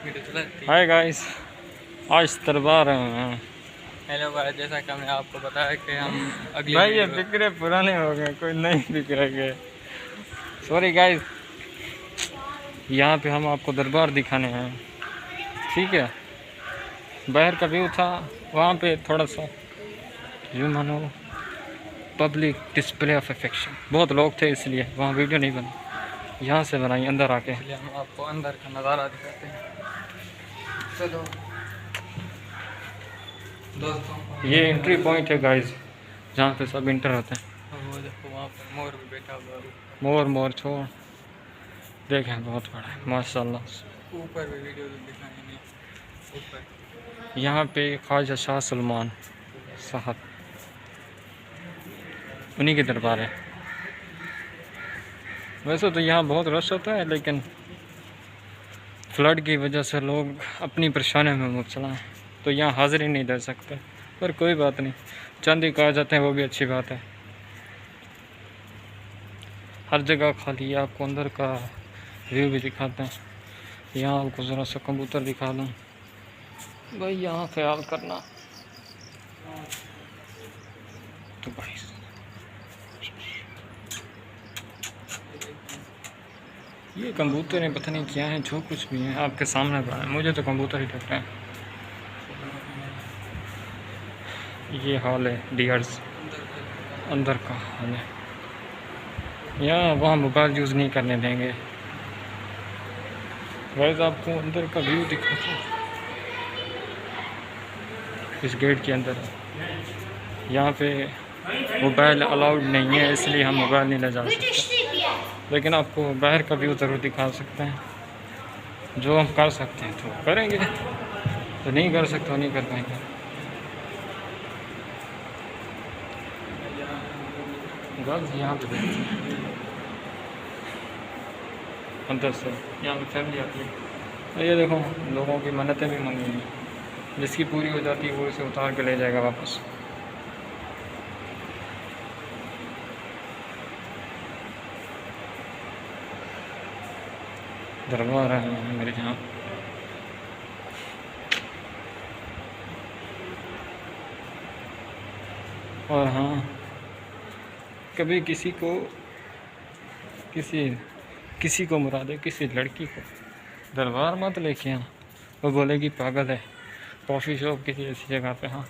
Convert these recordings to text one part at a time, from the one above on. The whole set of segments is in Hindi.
हाय गाइस, आज दरबार हैं। हेलो गाइस, जैसा कि हमने आपको बताया कि हम अगली भाई ये फिक्रे पुराने हो गए, कोई नई फिक्र गए। सॉरी गाइस, यहाँ पे हम आपको दरबार दिखाने हैं, ठीक है। बाहर का व्यू था, वहाँ पे थोड़ा सा यूँ मानो पब्लिक डिस्प्ले ऑफ अफेक्शन, बहुत लोग थे इसलिए वहाँ वीडियो नहीं बनी। यहाँ से बनाई अंदर आके, इसलिए हम आपको अंदर का नज़ारा दिखाते हैं। चलो दोस्तों, ये एंट्री पॉइंट है गाइस, जहाँ पे सब इंटर होते हैं। वो देखो वहाँ पर मोर भी बैठा हुआ है। मोर मोर छोड़ देखें, बहुत बड़ा है माशाल्लाह। ऊपर भी वीडियो दिखाएंगे। ऊपर यहाँ पे ख्वाजा शाह सलमान साहब, उन्हीं के दरबार है। वैसे तो यहाँ बहुत रश होता है, लेकिन फ्लड की वजह से लोग अपनी परेशानियों में मुबतला हैं, तो यहाँ हाज़िरी नहीं दे सकते। पर कोई बात नहीं, चंद ही कहा जाते हैं, वो भी अच्छी बात है। हर जगह खाली है, आपको अंदर का व्यू भी दिखाते हैं। यहाँ आपको ज़रा सा कबूतर दिखा दूँ भाई, यहाँ ख्याल करना। तो भाई ये कबूतर है, पता नहीं क्या है, जो कुछ भी है आपके सामने पड़ा है, मुझे तो कबूतर ही लग रहे हैं। ये हॉल है डियर्स, अंदर का हॉल है। यहाँ वहाँ मोबाइल यूज़ नहीं करने देंगे। वैसे आपको अंदर का व्यू दिखाता हूँ, इस गेट के अंदर है। यहाँ पे मोबाइल अलाउड नहीं है, इसलिए हम मोबाइल नहीं ले जा सकते, लेकिन आपको बाहर का व्यू ज़रूर दिखा सकते हैं। जो हम कर सकते हैं तो करेंगे, तो नहीं कर सकते तो नहीं कर पाएंगे। गर्ल्स यहाँ पे देखते हैं अंदर से, यहाँ पे फैमिली आती है। और ये देखो, लोगों की मन्नतें भी मांगी हैं, जिसकी पूरी हो जाती है वो इसे उतार के ले जाएगा वापस। दरबार है मेरे यहाँ। और हाँ, कभी किसी को मुरादे, किसी लड़की को दरबार मत लेके आना, वो बोलेगी पागल है। कॉफ़ी शॉप किसी ऐसी जगह पे, हाँ,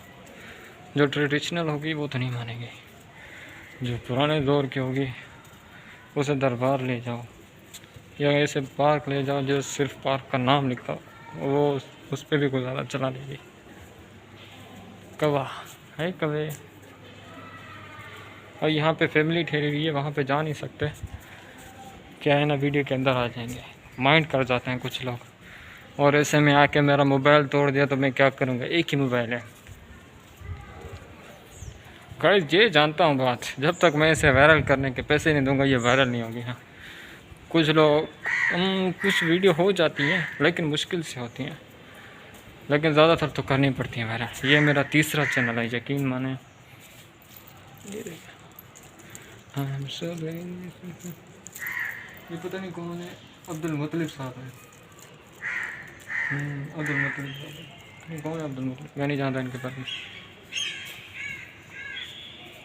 जो ट्रेडिशनल होगी वो तो नहीं मानेगी, जो पुराने दौर की होगी उसे दरबार ले जाओ, या ऐसे पार्क ले जाओ जो सिर्फ पार्क का नाम लिखा हो, वो उस पर भी गुजारा चला लेगी। कवा है कवे। और यहाँ पे फैमिली ठहरी हुई है, वहाँ पे जा नहीं सकते, क्या है ना, वीडियो के अंदर आ जाएंगे, माइंड कर जाते हैं कुछ लोग। और ऐसे में आके मेरा मोबाइल तोड़ दिया तो मैं क्या करूँगा, एक ही मोबाइल है गाइस, ये जानता हूँ बात। जब तक मैं इसे वायरल करने के पैसे नहीं दूंगा, ये वायरल नहीं होगी। हाँ, कुछ लोग कुछ वीडियो हो जाती हैं, लेकिन मुश्किल से होती हैं, लेकिन ज़्यादातर तो करनी पड़ती है वायरल। ये मेरा तीसरा चैनल है, यकीन माने। ये पता नहीं कौन है, अब्दुल मुतलिब साहब है। अब्दुल मुतलिब साहब कौन है? अब्दुल मुतलिब, मैं नहीं जानता इनके बारे में।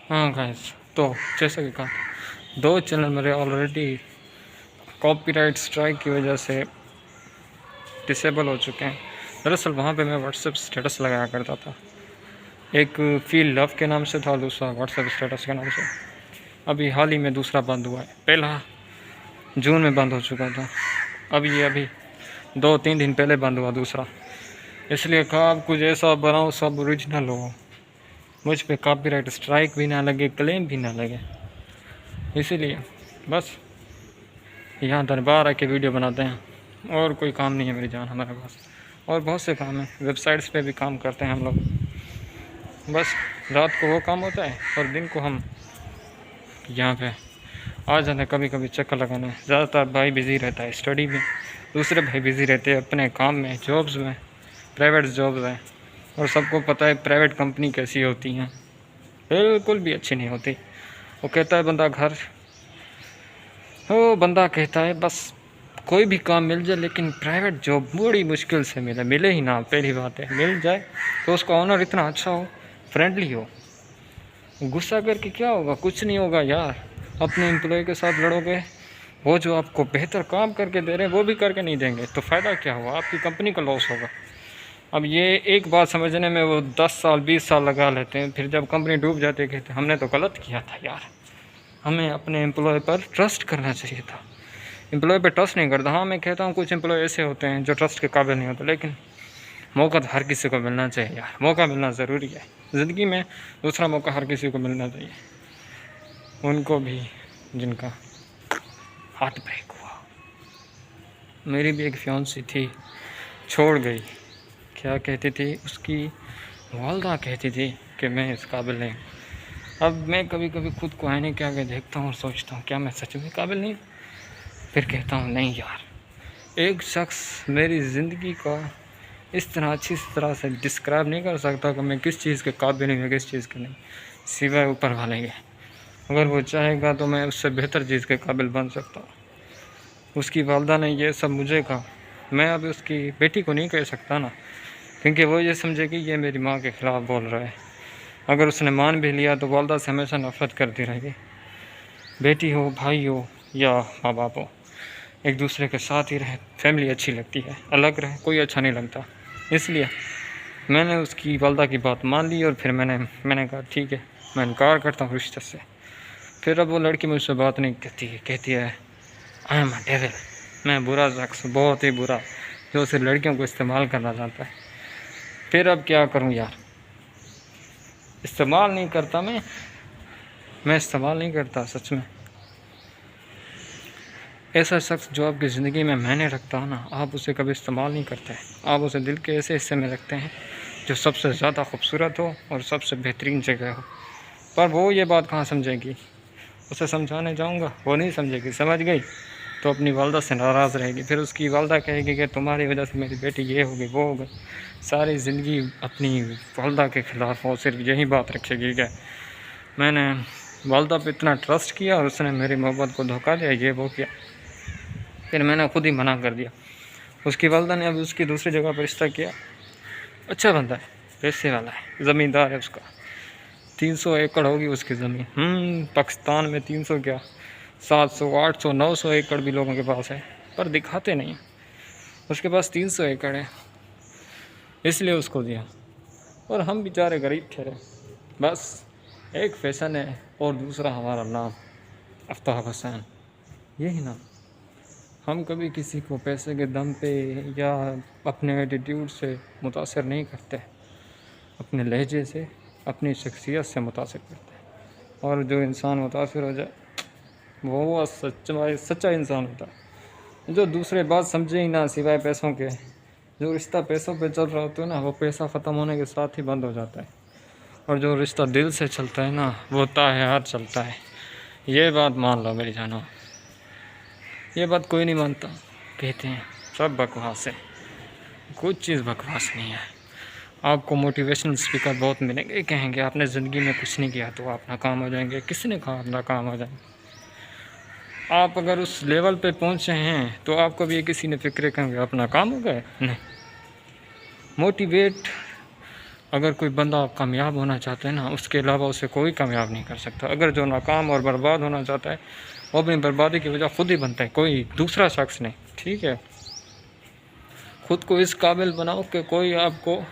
हाँ गाइस, तो जैसा कि कहा, 2 चैनल मेरे ऑलरेडी कॉपीराइट स्ट्राइक की वजह से डिसेबल हो चुके हैं। दरअसल वहाँ पे मैं व्हाट्सएप स्टेटस लगाया करता था, एक फील लव के नाम से था, दूसरा व्हाट्सएप स्टेटस के नाम से। अभी हाल ही में दूसरा बंद हुआ है, पहला जून में बंद हो चुका था, अभी 2-3 दिन पहले बंद हुआ दूसरा। इसलिए कहा आप कुछ ऐसा बनाओ सब ओरिजिनल हो, मुझ पे कॉपीराइट स्ट्राइक भी ना लगे, क्लेम भी ना लगे। इसीलिए बस यहाँ दरबार आके वीडियो बनाते हैं, और कोई काम नहीं है मेरी जान हमारे पास। और बहुत से काम हैं, वेबसाइट्स पे भी काम करते हैं हम लोग। बस रात को वो काम होता है, और दिन को हम यहाँ पे आ जाते हैं कभी कभी चक्कर लगाने। ज़्यादातर भाई बिज़ी रहता है स्टडी में, दूसरे भाई बिज़ी रहते हैं अपने काम में, जॉब्स में, प्राइवेट जॉब्स हैं। और सबको पता है प्राइवेट कंपनी कैसी होती हैं, बिल्कुल भी अच्छी नहीं होती। वो कहता है बंदा कहता है बस कोई भी काम मिल जाए, लेकिन प्राइवेट जॉब बड़ी मुश्किल से मिले ही ना। पहली बात है, मिल जाए तो उसका ऑनर इतना अच्छा हो, फ्रेंडली हो। गुस्सा करके क्या होगा, कुछ नहीं होगा यार। अपने एम्प्लॉय के साथ लड़ोगे, वो जो आपको बेहतर काम करके दे रहे हैं वो भी करके नहीं देंगे, तो फ़ायदा क्या हुआ, आपकी कंपनी का लॉस होगा। अब ये एक बात समझने में वो 10 साल 20 साल लगा लेते हैं, फिर जब कंपनी डूब जाती है कहते हैं हमने तो गलत किया था यार। हमें अपने एम्प्लॉय पर ट्रस्ट करना चाहिए था। एम्प्लॉय पर ट्रस्ट नहीं करता। हाँ, मैं कहता हूँ कुछ एम्प्लॉय ऐसे होते हैं जो ट्रस्ट के काबिल नहीं होते, लेकिन मौका तो हर किसी को मिलना चाहिए यार। मौका मिलना ज़रूरी है ज़िंदगी में। दूसरा मौका हर किसी को मिलना चाहिए, उनको भी जिनका हार्ट ब्रेक हुआ। मेरी भी एक फियांसी थी, छोड़ गई। क्या कहती थी उसकी वालदा, कहती थी कि मैं इस काबिल नहीं। अब मैं कभी कभी खुद को आईने के आगे देखता हूँ और सोचता हूँ क्या मैं सच में काबिल नहीं। फिर कहता हूँ नहीं यार, एक शख्स मेरी ज़िंदगी का इस तरह अच्छी तरह से डिस्क्राइब नहीं कर सकता कि मैं किस चीज़ के काबिल हूँ, किस चीज़ के नहीं, सिवाय ऊपर वाले के। अगर वो चाहेगा तो मैं उससे बेहतर चीज़ के काबिल बन सकता हूँ। उसकी वालदा ने ये सब मुझे कहा, मैं अब उसकी बेटी को नहीं कह सकता ना, क्योंकि वो ये समझेगी ये मेरी माँ के ख़िलाफ़ बोल रहा है। अगर उसने मान भी लिया तो वालदा से हमेशा नफ़रत करती रहेगी। बेटी हो, भाई हो या माँ बाप हो, एक दूसरे के साथ ही रहे, फैमिली अच्छी लगती है। अलग रहे कोई अच्छा नहीं लगता। इसलिए मैंने उसकी वालदा की बात मान ली और फिर मैंने कहा ठीक है, मैं इनकार करता हूँ रिश्ते से। फिर अब वो लड़की मुझसे बात नहीं कहती है आई एम अ डेविल, मैं बुरा शख्स, बहुत ही बुरा, जो सिर्फ लड़कियों को इस्तेमाल करना चाहता है। फिर अब क्या करूं यार, इस्तेमाल नहीं करता मैं इस्तेमाल नहीं करता सच में। ऐसा शख्स जो आपकी ज़िंदगी में मायने रखता है ना, आप उसे कभी इस्तेमाल नहीं करते। आप उसे दिल के ऐसे हिस्से में रखते हैं जो सबसे ज़्यादा खूबसूरत हो और सबसे बेहतरीन जगह हो। पर वो ये बात कहाँ समझेगी, उसे समझाने जाऊँगा वो नहीं समझेगी। समझ गई तो अपनी वालदा से नाराज़ रहेगी। फिर उसकी वालदा कहेगी कि तुम्हारी वजह से मेरी बेटी ये हो गई वो हो गई। सारी ज़िंदगी अपनी वालदा के ख़िलाफ़ वो सिर्फ यही बात रखेगी कि मैंने वालदा पे इतना ट्रस्ट किया और उसने मेरी मोहब्बत को धोखा दिया, ये वो किया। फिर मैंने खुद ही मना कर दिया। उसकी वालदा ने अभी उसकी दूसरी जगह पर रिश्ता किया, अच्छा बंदा है, पैसे वाला है, ज़मींदार है, उसका 300 एकड़ होगी उसकी ज़मीन। पाकिस्तान में 300 क्या, 700 800 900 एकड़ भी लोगों के पास है, पर दिखाते नहीं। उसके पास 300 एकड़ है, इसलिए उसको दिया। और हम बेचारे गरीब ठहरे। बस एक फैशन है और दूसरा हमारा नाम आफ्ताब हुसैन, यही ना। हम कभी किसी को पैसे के दम पे या अपने एटीट्यूड से मुतासर नहीं करते, अपने लहजे से, अपनी शख्सियत से मुतासर करते हैं। और जो इंसान मुतासर हो जाए वो सच्चा इंसान होता है, जो दूसरे बात समझे ही ना सिवाय पैसों के। जो रिश्ता पैसों पे चल रहा होता है ना, वो पैसा ख़त्म होने के साथ ही बंद हो जाता है। और जो रिश्ता दिल से चलता है ना, वो ताहार चलता है। ये बात मान लो मेरी जानो, ये बात कोई नहीं मानता। कहते हैं सब बकवास है, कुछ चीज़ बकवास नहीं है। आपको मोटिवेशनल स्पीकर बहुत मिलेंगे, कहेंगे आपने ज़िंदगी में कुछ नहीं किया तो आप नाकाम हो जाएंगे। किसने कहा आप नाकाम हो जाएंगे? आप अगर उस लेवल पे पहुँचे हैं तो आपको भी किसी ने फिक्र करेंगे आप नाकाम हो गए। नहीं, मोटिवेट अगर कोई बंदा कामयाब होना चाहता है ना, उसके अलावा उसे कोई कामयाब नहीं कर सकता। अगर जो नाकाम और बर्बाद होना चाहता है वो अपनी बर्बादी की वजह खुद ही बनता है, कोई दूसरा शख्स नहीं। ठीक है, खुद को इस काबिल बनाओ कि कोई आपको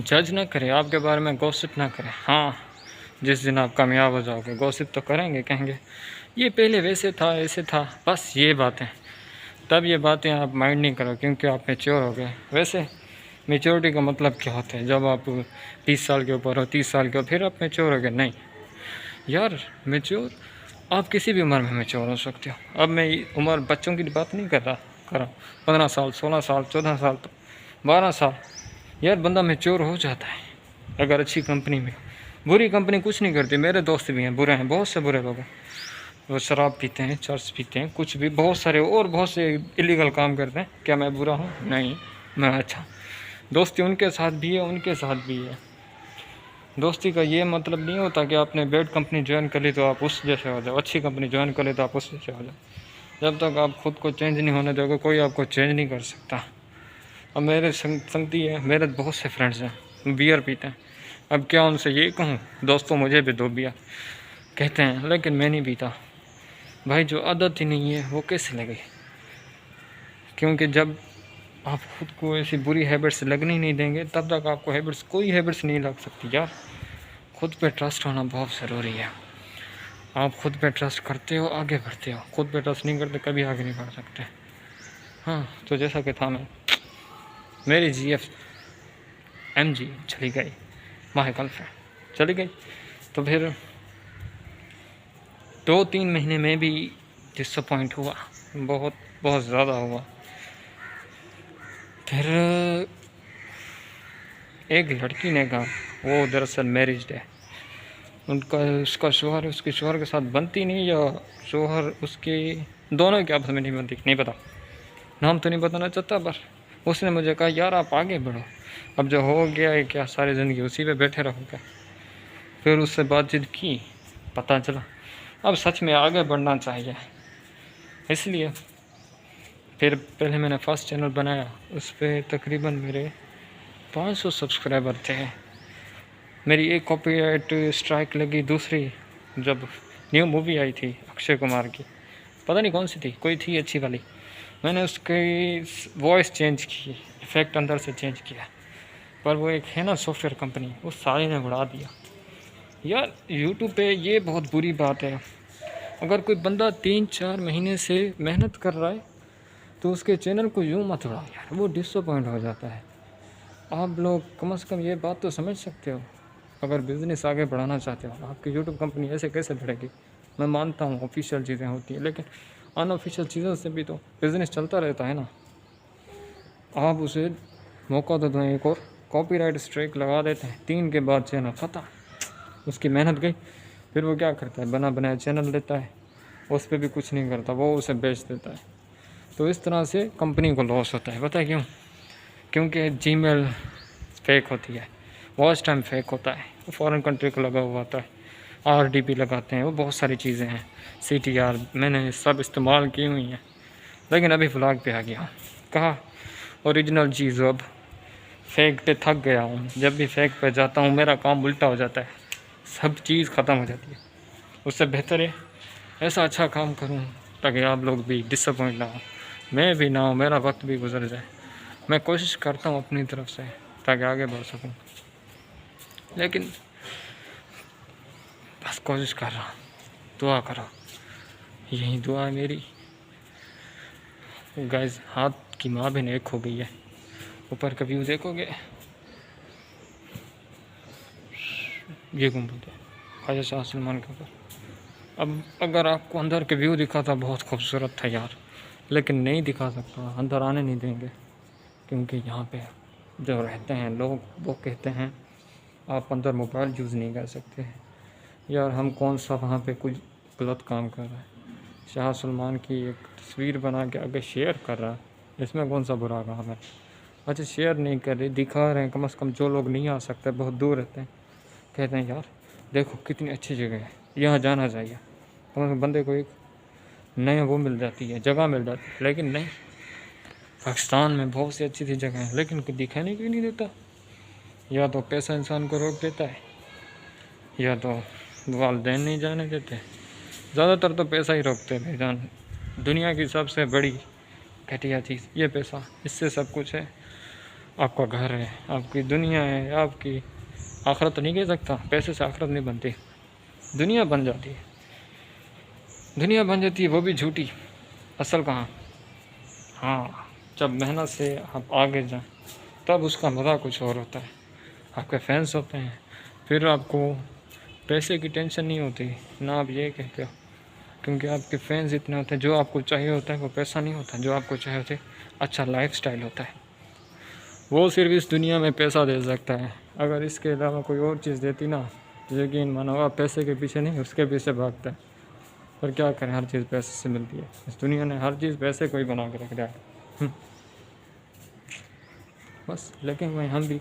जज ना करे, आपके बारे में गॉसिप ना करे। हाँ, जिस दिन आप कामयाब हो जाओगे गॉसिप तो करेंगे, कहेंगे ये पहले वैसे था ऐसे था, बस ये बातें। तब ये बातें आप माइंड नहीं करो क्योंकि आप मैच्योर हो गए। वैसे मैच्योरिटी का मतलब क्या होता है, जब आप 20 साल के ऊपर हो, 30 साल के हो, फिर आप मैच्योर हो गए? नहीं यार, मैच्योर आप किसी भी उम्र में मैच्योर हो सकते हो। अब मैं उम्र बच्चों की बात नहीं कर रहा 15 साल 16 साल 14 साल तो 12 साल, यार बंदा मैच्योर हो जाता है। अगर अच्छी कंपनी में, बुरी कंपनी कुछ नहीं करती। मेरे दोस्त भी हैं, बुरे हैं, बहुत से बुरे लोग हैं, वो शराब पीते हैं, चर्च पीते हैं, कुछ भी, बहुत सारे और बहुत से इलीगल काम करते हैं। क्या मैं बुरा हूँ? नहीं, मैं अच्छा। दोस्ती उनके साथ भी है, उनके साथ भी है। दोस्ती का ये मतलब नहीं होता कि आपने बैड कंपनी ज्वाइन कर ली तो आप उस जैसे हो जाओ, अच्छी कंपनी ज्वाइन कर ली तो आप उस जैसे हो जाओ। जब तक आप खुद को चेंज नहीं होने दोगे कोई आपको चेंज नहीं कर सकता। अब मेरे संगती है, मेरे बहुत से फ्रेंड्स हैं बियर पीते हैं। अब क्या उनसे ये कहूँ दोस्तों मुझे भी दो बियर कहते हैं, लेकिन मैं नहीं पीता भाई। जो आदत ही नहीं है वो कैसे लगे? क्योंकि जब आप खुद को ऐसी बुरी हैबिट्स लगने ही नहीं देंगे तब तक आपको हैबिट्स कोई हैबिट्स नहीं लग सकती यार। खुद पे ट्रस्ट होना बहुत ज़रूरी है। आप खुद पे ट्रस्ट करते हो आगे बढ़ते हो, खुद पे ट्रस्ट नहीं करते कभी आगे नहीं बढ़ सकते। हाँ तो जैसा कि था, मैं मेरी GF-MG चली गई, माय गर्लफ्रेंड चली गई। तो फिर 2-3 महीने में भी डिसअपॉइंट हुआ, बहुत बहुत ज़्यादा हुआ। फिर एक लड़की ने कहा, वो दरअसल मैरिज्ड है, उसका शोहर उसके शोहर के साथ बनती नहीं, या शोहर उसके दोनों के आपस में नहीं बनती, नहीं पता, नाम तो नहीं बताना चाहता। पर उसने मुझे कहा यार आप आगे बढ़ो, अब जो हो गया है क्या सारी ज़िंदगी उसी पे बैठे रहोगे। फिर उससे बातचीत की, पता चला अब सच में आगे बढ़ना चाहिए। इसलिए फिर पहले मैंने फर्स्ट चैनल बनाया, उस पर तकरीबन मेरे 500 सब्सक्राइबर थे। मेरी एक कॉपीराइट स्ट्राइक लगी, दूसरी जब न्यू मूवी आई थी अक्षय कुमार की, पता नहीं कौन सी थी, कोई थी अच्छी वाली, मैंने उसकी वॉइस चेंज की, इफ़ेक्ट अंदर से चेंज किया, पर वो एक है ना सॉफ्टवेयर कंपनी, वो सारी ने उड़ा दिया। यार यूट्यूब पे ये बहुत बुरी बात है, अगर कोई बंदा 3-4 महीने से मेहनत कर रहा है तो उसके चैनल को यूँ मत उड़ाओ यार, वो डिसअपॉइंट हो जाता है। आप लोग कम से कम ये बात तो समझ सकते हो, अगर बिज़नेस आगे बढ़ाना चाहते हो, आपकी यूट्यूब कंपनी ऐसे कैसे बढ़ेगी? मैं मानता हूँ ऑफिशियल चीज़ें होती हैं, लेकिन अनऑफिशियल चीज़ों से भी तो बिज़नेस चलता रहता है ना। आप उसे मौका तो दें एक और, कॉपीराइट स्ट्राइक लगा देते हैं, 3 के बाद चैनल ख़त्म, उसकी मेहनत गई। फिर वो क्या करता है, बना बनाया चैनल लेता है, उस पर भी कुछ नहीं करता, वो उसे बेच देता है। तो इस तरह से कंपनी को लॉस होता है। पता है क्यों? क्योंकि जीमेल फेक होती है, वॉच टाइम फेक होता है, वो फॉरेन कंट्री को लगा हुआ होता है, RDP लगाते हैं, वो बहुत सारी चीज़ें हैं, CTR मैंने सब इस्तेमाल की हुई हैं। लेकिन अभी व्लॉग पे आ गया हूँ, कहा ओरिजिनल चीज़, अब फेक पे थक गया हूँ। जब भी फेक पे जाता हूँ मेरा काम उल्टा हो जाता है, सब चीज़ ख़त्म हो जाती है। उससे बेहतर है ऐसा अच्छा काम करूँ ताकि आप लोग भी डिसअपॉइंट ना हो, मैं भी ना हो, मेरा वक्त भी गुजर जाए। मैं कोशिश करता हूँ अपनी तरफ से ताकि आगे बढ़ सकूँ, लेकिन बस कोशिश कर रहा हूँ। दुआ करो, यही दुआ है मेरी। गाइस हाथ की माँ बहन एक हो गई है, ऊपर का व्यू देखोगे, ये गुम्बद है ख्वाजा शाह सलमान के ऊपर। अब अगर आपको अंदर के व्यू दिखा था, बहुत खूबसूरत था यार, लेकिन नहीं दिखा सकता, अंदर आने नहीं देंगे, क्योंकि यहाँ पे जो रहते हैं लोग वो कहते हैं आप अंदर मोबाइल यूज़ नहीं कर सकते। यार हम कौन सा वहाँ पे कुछ गलत काम कर रहा है? शाह सलमान की एक तस्वीर बना के आगे शेयर कर रहा है, इसमें कौन सा बुरा काम है? अच्छा शेयर नहीं कर रहे, दिखा रहे हैं, कम से कम जो लोग नहीं आ सकते, बहुत दूर रहते हैं, कहते हैं यार देखो कितनी अच्छी जगह है, यहाँ जाना चाहिए। कम से कम बंदे को एक नया वो मिल जाती है, जगह मिल जाती है। लेकिन नहीं, पाकिस्तान में बहुत सी अच्छी जगह है, लेकिन कोई दिखाने क्यों नहीं देता? या तो पैसा इंसान को रोक देता है, या तो वालिदैन नहीं जाने देते। ज़्यादातर तो पैसा ही रोकते हैं भाईजान। दुनिया की सबसे बड़ी घटिया चीज़ ये पैसा, इससे सब कुछ है। आपका घर है, आपकी दुनिया है, आपकी आखिरत नहीं कह सकता, पैसे से आखिरत नहीं बनती, दुनिया बन जाती है। दुनिया बन जाती है वो भी झूठी, असल कहाँ? हाँ, जब मेहनत से आप आगे जाएं तब उसका मज़ा कुछ और होता है। आपके फैंस होते हैं, फिर आपको पैसे की टेंशन नहीं होती ना, आप ये कहते हो, क्योंकि आपके फैंस इतने होते हैं। जो आपको चाहिए होता है वो पैसा नहीं होता, जो आपको चाहिए होता है अच्छा लाइफस्टाइल होता है। वो सिर्फ इस दुनिया में पैसा दे सकता है, अगर इसके अलावा कोई और चीज़ देती ना, यकीन मानो आप पैसे के पीछे नहीं उसके पीछे भागता है। पर क्या करें, हर चीज़ पैसे से मिलती है, इस दुनिया ने हर चीज़ पैसे को ही बना के रख दिया है। बस, लेकिन भाई हम भी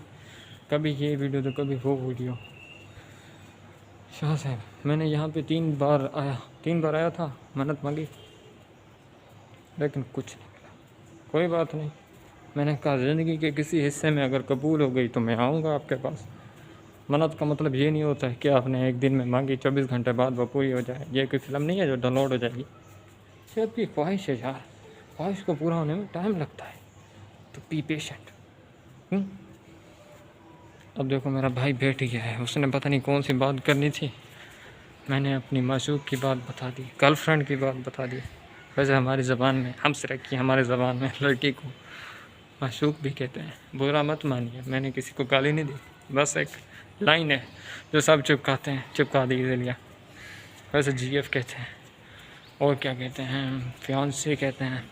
कभी ये वीडियो तो कभी वो वीडियो। शाह साहब मैंने यहाँ पे 3 बार आया था, मन्नत मांगी, लेकिन कुछ नहीं मिला। कोई बात नहीं, मैंने कहा ज़िंदगी के किसी हिस्से में अगर कबूल हो गई तो मैं आऊँगा आपके पास। मन्नत का मतलब ये नहीं होता है कि आपने एक दिन में मांगी 24 घंटे बाद वो पूरी हो जाए। ये कोई फिल्म नहीं है जो डाउनलोड हो जाएगी। ये आपकी ख्वाहिश है यार, ख्वाहिश को पूरा होने में टाइम लगता है, तो बी पेशेंट। अब देखो मेरा भाई बैठ गया है, उसने पता नहीं कौन सी बात करनी थी, मैंने अपनी माशूक की बात बता दी, गर्लफ्रेंड की बात बता दी। वैसे हमारी ज़बान में, हम से रखी हमारी ज़बान में लड़की को माशूक भी कहते हैं। बुरा मत मानिए, मैंने किसी को गाली नहीं दी, बस एक लाइन है जो सब चिपकाते हैं, चिपका दी इसलिए। वैसे GF कहते हैं, और क्या कहते हैं, फियांसे कहते हैं,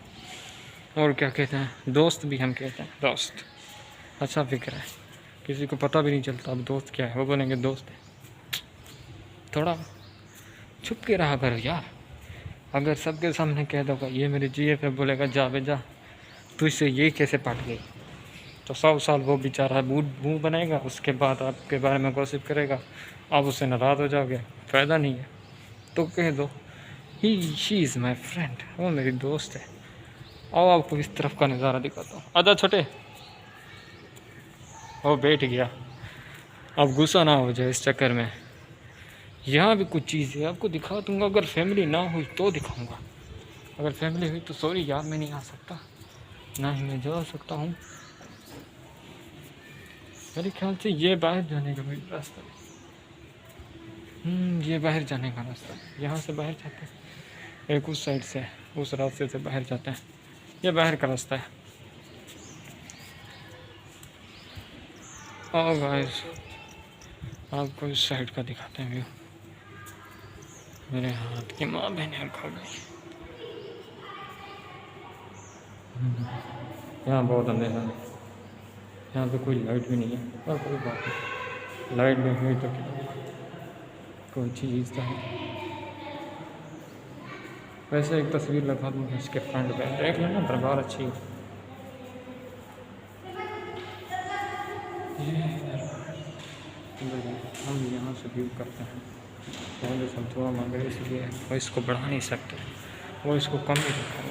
और क्या कहते हैं, दोस्त भी हम कहते हैं, दोस्त। अच्छा फिक्र है, किसी को पता भी नहीं चलता अब दोस्त क्या है, वो बोलेंगे दोस्त है। थोड़ा छुप के रहा करो यार। अगर सबके सामने कह दोगा ये मेरे GF है, बोलेगा जा बे जा, तुझसे ये कैसे पट गई, तो 100 साल वो बेचारा मुँह बनाएगा, उसके बाद आपके बारे में गॉसिप करेगा, आप उससे नाराज़ हो जाओगे, फ़ायदा नहीं है। तो कह दो शी इज़ माई फ्रेंड, वो मेरी दोस्त है। आओ आपको इस तरफ का नज़ारा दिखाता हूँ, आजा छोटे। वो बैठ गया, अब गुस्सा ना हो जाए इस चक्कर में। यहाँ भी कुछ चीज़ है, आपको दिखा दूँगा। अगर फैमिली ना हुई तो दिखाऊँगा, अगर फैमिली हुई तो सॉरी यार मैं नहीं आ सकता, ना ही मैं जा सकता हूँ। मेरे ख्याल से ये बाहर जाने का कोई रास्ता है। ये बाहर जाने का रास्ता है, यहाँ से बाहर जाते हैं, एक उस साइड से, उस रास्ते से बाहर जाते हैं, ये बाहर का रास्ता है। और गाइस आपको इस साइड का दिखाते हैं व्यू। मेरे हाथ की माँ बहन खा गई। यहाँ बहुत अंधेरा है, यहाँ पे कोई लाइट भी नहीं है, और कोई बात नहीं, लाइट नहीं हुई तो क्या, कोई चीज़ तो है। वैसे एक तस्वीर लगा दूँ इसके फ्रंट पे, देख लेना, दरबार अच्छी है। हम यहाँ से व्यू करते हैं, पहले सब दुआ मांग रहे इसलिए वो इसको बढ़ा नहीं सकते, वो इसको कम ही रखा।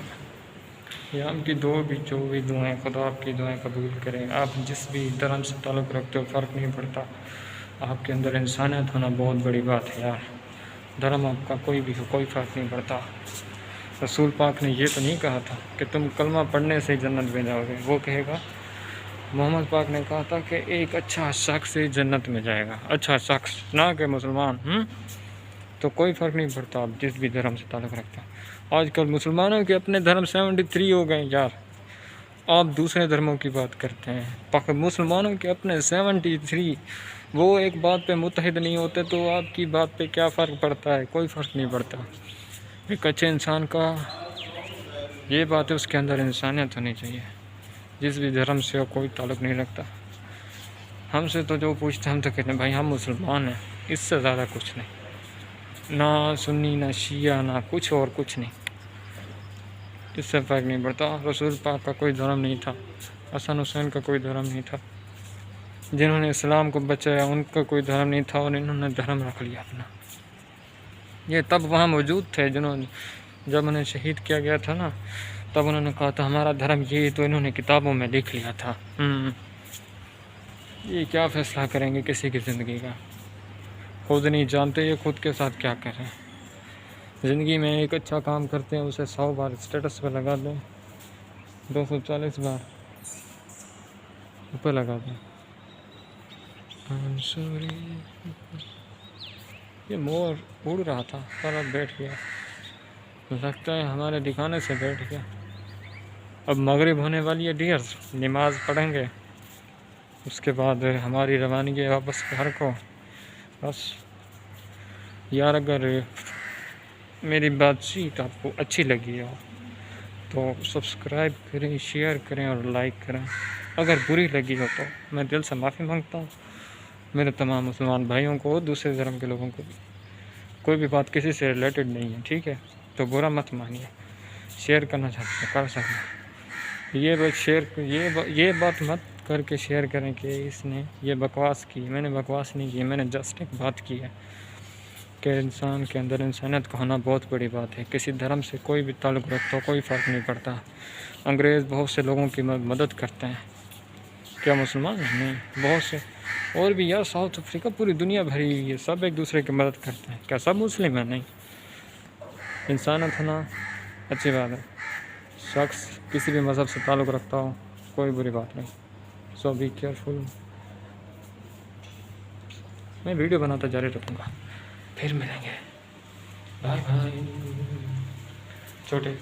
ये आपकी जो भी दुआएं, खुदा आपकी दुआएं कबूल करें। आप जिस भी धर्म से ताल्लुक़ रखते हो फ़र्क नहीं पड़ता, आपके अंदर इंसानियत होना बहुत बड़ी बात है यार। धर्म आपका कोई भी हो, कोई फ़र्क नहीं पड़ता। रसूल पाक ने ये तो नहीं कहा था कि तुम कलमा पढ़ने से जन्नत में जाओगे, वो कहेगा, मोहम्मद पाक ने कहा था कि एक अच्छा शख्स जन्नत में जाएगा, अच्छा शख्स, ना कि मुसलमान। तो कोई फ़र्क नहीं पड़ता आप जिस भी धर्म से ताल्लुक़ रखते हैं। आजकल मुसलमानों के अपने धर्म 73 हो गए यार, आप दूसरे धर्मों की बात करते हैं। मुसलमानों के अपने 73, वो एक बात पे मुत्तहिद नहीं होते तो आपकी बात पे क्या फ़र्क पड़ता है, कोई फ़र्क नहीं पड़ता। एक अच्छे इंसान का ये बात है, उसके अंदर इंसानियत होनी चाहिए, जिस भी धर्म से कोई ताल्लुक़ नहीं रखता। हमसे तो जो पूछते हम तो कहते हैं भाई हम मुसलमान हैं, इससे ज़्यादा कुछ नहीं, ना सुन्नी ना शिया ना कुछ और कुछ नहीं, इससे फ़र्क नहीं पड़ता। रसूल पाक का कोई धर्म नहीं था, हसन हुसैन का कोई धर्म नहीं था, जिन्होंने इस्लाम को बचाया उनका कोई धर्म नहीं था, और इन्होंने धर्म रख लिया अपना। ये तब वहाँ मौजूद थे जिन्होंने, जब उन्हें शहीद किया गया था ना, तब उन्होंने कहा था हमारा धर्म ये, तो इन्होंने किताबों में लिख लिया था। ये क्या फ़ैसला करेंगे किसी की ज़िंदगी का, खुद नहीं जानते ये खुद के साथ क्या कर रहे हैं। ज़िंदगी में एक अच्छा काम करते हैं, उसे 100 बार स्टेटस पर लगा दें, 240 बार ऊपर लगा दें। ये मोर उड़ रहा था पर अब बैठ गया, लगता है हमारे दिखाने से बैठ गया। अब मगरिब होने वाली है डियर्स, नमाज पढ़ेंगे, उसके बाद हमारी रवानगी है वापस घर को। बस यार, अगर मेरी बातचीत आपको अच्छी लगी हो तो सब्सक्राइब करें, शेयर करें और लाइक करें। अगर बुरी लगी हो तो मैं दिल से माफ़ी मांगता हूँ, मेरे तमाम मुसलमान भाइयों को, दूसरे धर्म के लोगों को भी। कोई भी बात किसी से रिलेटेड नहीं है, ठीक है, तो बुरा मत मानिए। शेयर करना चाहते हैं कर सकते, ये बात शेयर, ये बात मत करके शेयर करें कि इसने ये बकवास की। मैंने बकवास नहीं की, मैंने जस्ट एक बात की है। कि इंसान के अंदर इंसानियत का होना बहुत बड़ी बात है। किसी धर्म से कोई भी ताल्लुक़ रखता हो, कोई फ़र्क नहीं पड़ता। अंग्रेज़ बहुत से लोगों की मदद करते हैं, क्या मुसलमान नहीं? बहुत से और भी यार, साउथ अफ्रीका पूरी दुनिया भरी हुई है, सब एक दूसरे की मदद करते हैं। क्या सब मुस्लिम है? नहीं। इंसानियत होना अच्छी बात है। शख्स किसी भी मज़हब से ताल्लुक़ रखता हो, कोई बुरी बात नहीं। सो बी केयरफुल। मैं वीडियो बनाता जारी रखूँगा। फिर मिलेंगे, बाय बाय। छोटे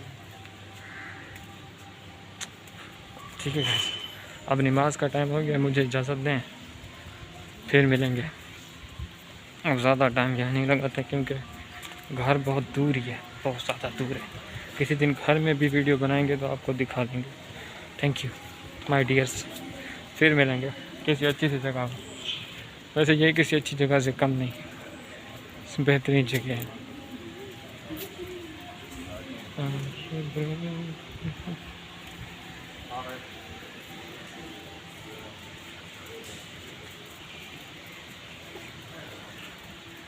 ठीक है गाइस, अब नमाज का टाइम हो गया, मुझे इजाज़त दें, फिर मिलेंगे। अब ज़्यादा टाइम यहाँ नहीं लगाते क्योंकि घर बहुत दूर ही है, बहुत ज़्यादा दूर है। किसी दिन घर में भी वीडियो बनाएंगे तो आपको दिखा देंगे। थैंक यू माय डियर्स, फिर मिलेंगे किसी अच्छी सी जगह पर। वैसे ये किसी अच्छी जगह से कम नहीं, बेहतरीन जगह है।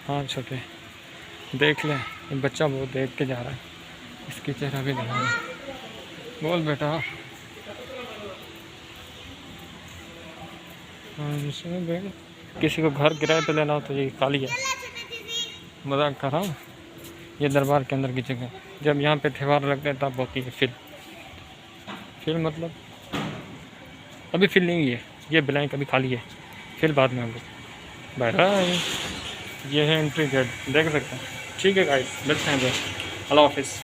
हाँ छोटे, देख लें, ये बच्चा बहुत देख के जा रहा है, इसकी चेहरा भी दिखा। बोल बेटा। किसी को घर किराए पे लेना हो तो ये खाली है, मजाक कर रहा हूँ। ये दरबार के अंदर की जगह, जब यहाँ पे त्यौहार लगते हैं तब होती है फिल मतलब अभी फिल नहीं है, ये ब्लैंक अभी खाली है, फिल बाद में होंगे। Bye bye. ये है एंट्री गेट, देख सकते हैं। ठीक है गाइस, मिलते हैं। अल्लाह हाफिज़।